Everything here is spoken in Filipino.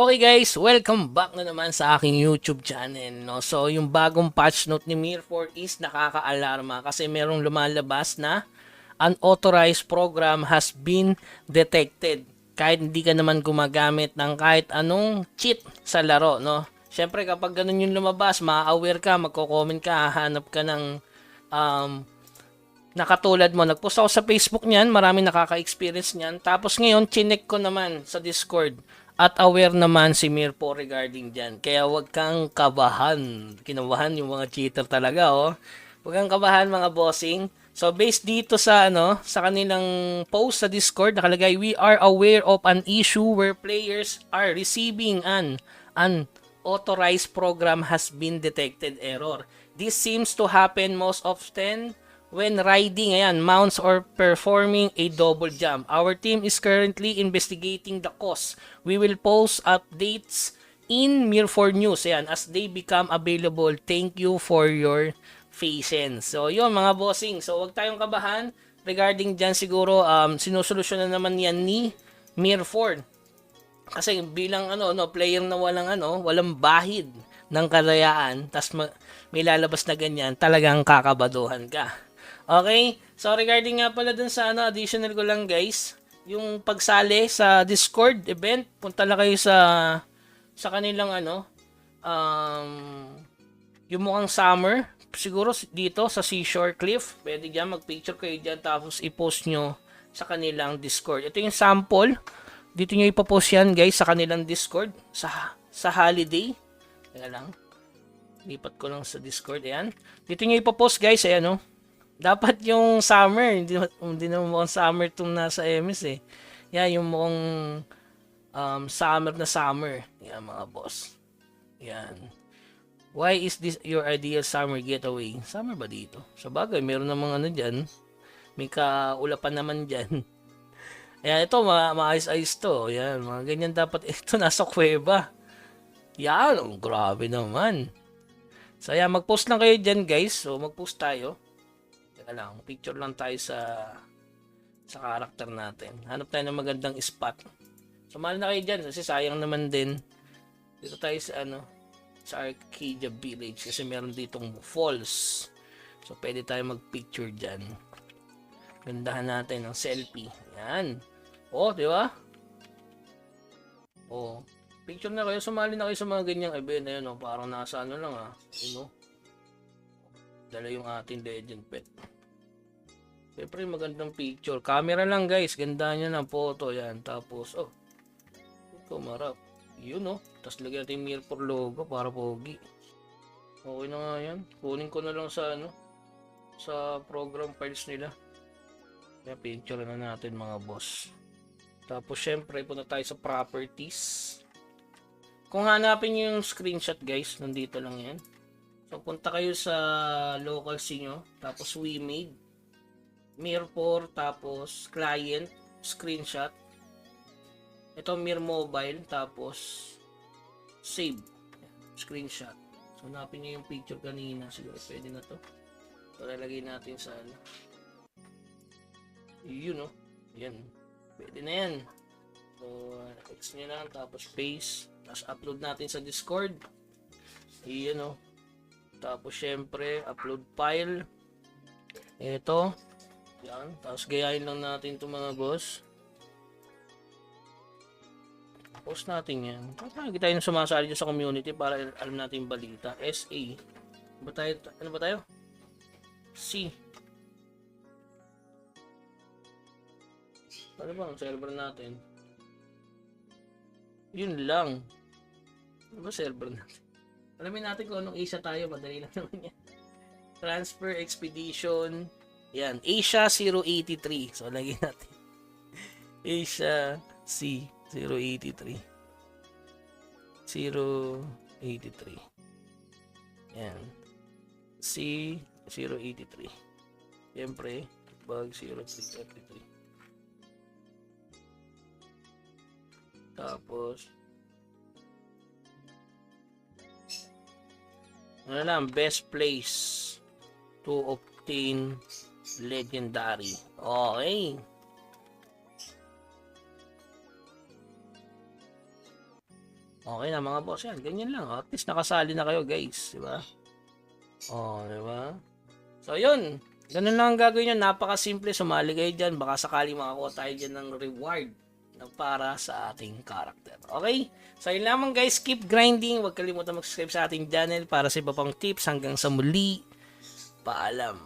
Okay guys, welcome back na naman sa aking YouTube channel. No? So yung bagong patch note ni Mir4 is nakaka-alarma kasi merong lumalabas na unauthorized program has been detected. Kahit hindi ka naman gumagamit ng kahit anong cheat sa laro. No? Siyempre kapag ganun yung lumabas, ma-aware ka, magko-comment ka, hahanap ka ng nakatulad mo. Nagpost ako sa Facebook niyan, maraming nakaka-experience niyan. Tapos ngayon, chinek ko naman sa Discord. At aware naman si Mirpo regarding dyan. Kaya wag kang kabahan. Kinabahan yung mga cheater talaga, oh. Wag kang kabahan mga bossing. So based dito sa sa kanilang post sa Discord nakalagay, we are aware of an issue where players are receiving an unauthorized program has been detected error. This seems to happen most often when riding mounts or performing a double jump. Our team is currently investigating the cause. We will post updates in Mir4 News as they become available. Thank you for your patience. So yun mga bossing. So wag tayong kabahan regarding dyan siguro sinusolusyonan naman yan ni Mir4. Kasi bilang player na walang bahid ng kalayaan, tas may lalabas na ganyan, talagang kakabaduhan ka. Okay? So regarding nga pala dun sa additional ko lang guys, yung pagsali sa Discord event, punta lang kayo sa kanilang yung mukhang summer, siguro dito sa Seashore Cliff, pwede diyan mag-picture kayo diyan tapos i-post nyo sa kanilang Discord. Ito yung sample. Dito nyo ipopost yan guys sa kanilang Discord sa holiday. Teka lang. Lipat ko lang sa Discord. Ayan. Dito nyo ipopost guys. Ayan dapat yung summer. Hindi na mukhang summer itong nasa MS eh. Yan yung mukhang summer na summer. Yan mga boss. Yan. Why is this your ideal summer getaway? Summer ba dito? Sa bagay, meron namang dyan. May kaulapan naman dyan. Ayan, ito, maayos-ayos to. Ayan, mga ganyan dapat. Ito, nasa kuweba. Yan, grabe naman. So, ayan, mag-post lang kayo dyan, guys. So, mag-post tayo. Teka lang, picture lang tayo sa character natin. Hanap tayo ng magandang spot. Sumali na kayo dyan kasi sayang naman din. Dito tayo sa Arcadia Village kasi meron ditong falls. So, pwede tayo mag-picture dyan. Gandahan natin ng selfie. Yan. Oh, di ba? Oh, picture na kayo. Sumali na kayo sa mga ganyang event na yun. Parang nasa lang dala yung ating legend pet. Siyempre magandang picture. Camera lang guys. Ganda niya ng photo. Yan. Tapos, kumarap. Yun Tapos lagyan natin yung Mir4 logo para pogi. Okay na nga yan. Kunin ko na lang sa program files nila. Kaya picture na natin mga boss. Tapos syempre punta tayo sa properties. Kung hanapin nyo yung screenshot guys, nandito lang yan. So punta kayo sa local C nyo. Tapos we made. Mir4 tapos client. Screenshot. Ito Mir mobile. Tapos save. Screenshot. So hanapin nyo yung picture kanina. Siguro pwede na to. So lalagay natin sa yun yan, pwede na yan. So X nyo lang tapos paste, tapos upload natin sa Discord. Yun tapos syempre upload file ito yan, tapos gayahin lang natin itong mga boss, post natin yan. Lagi tayo sumasali sa community para alam natin yung balita. SA ano ba tayo? C. Ano ba ang server natin? Yun lang. Ano ba server natin? Alamin natin kung anong Asia tayo. Madali lang naman yan. Transfer Expedition. Yan. Asia 083. So, lagyan natin. Asia C 083. 083. Yan. C 083. Siyempre, bag 0333. Tapos best place to obtain legendary. Okay. Okay na mga boss yan. Ganyan lang. At least nakasali na kayo guys. Diba? Diba? So yun. Ganun lang ang gagawin nyo. Napakasimple. Sumali kayo dyan. Baka sakali makakuha tayo dyan ng reward na para sa ating character. Okay? So yun lamang guys. Keep grinding. Huwag kalimutan mag-subscribe sa ating channel para sa iba pang tips. Hanggang sa muli. Paalam.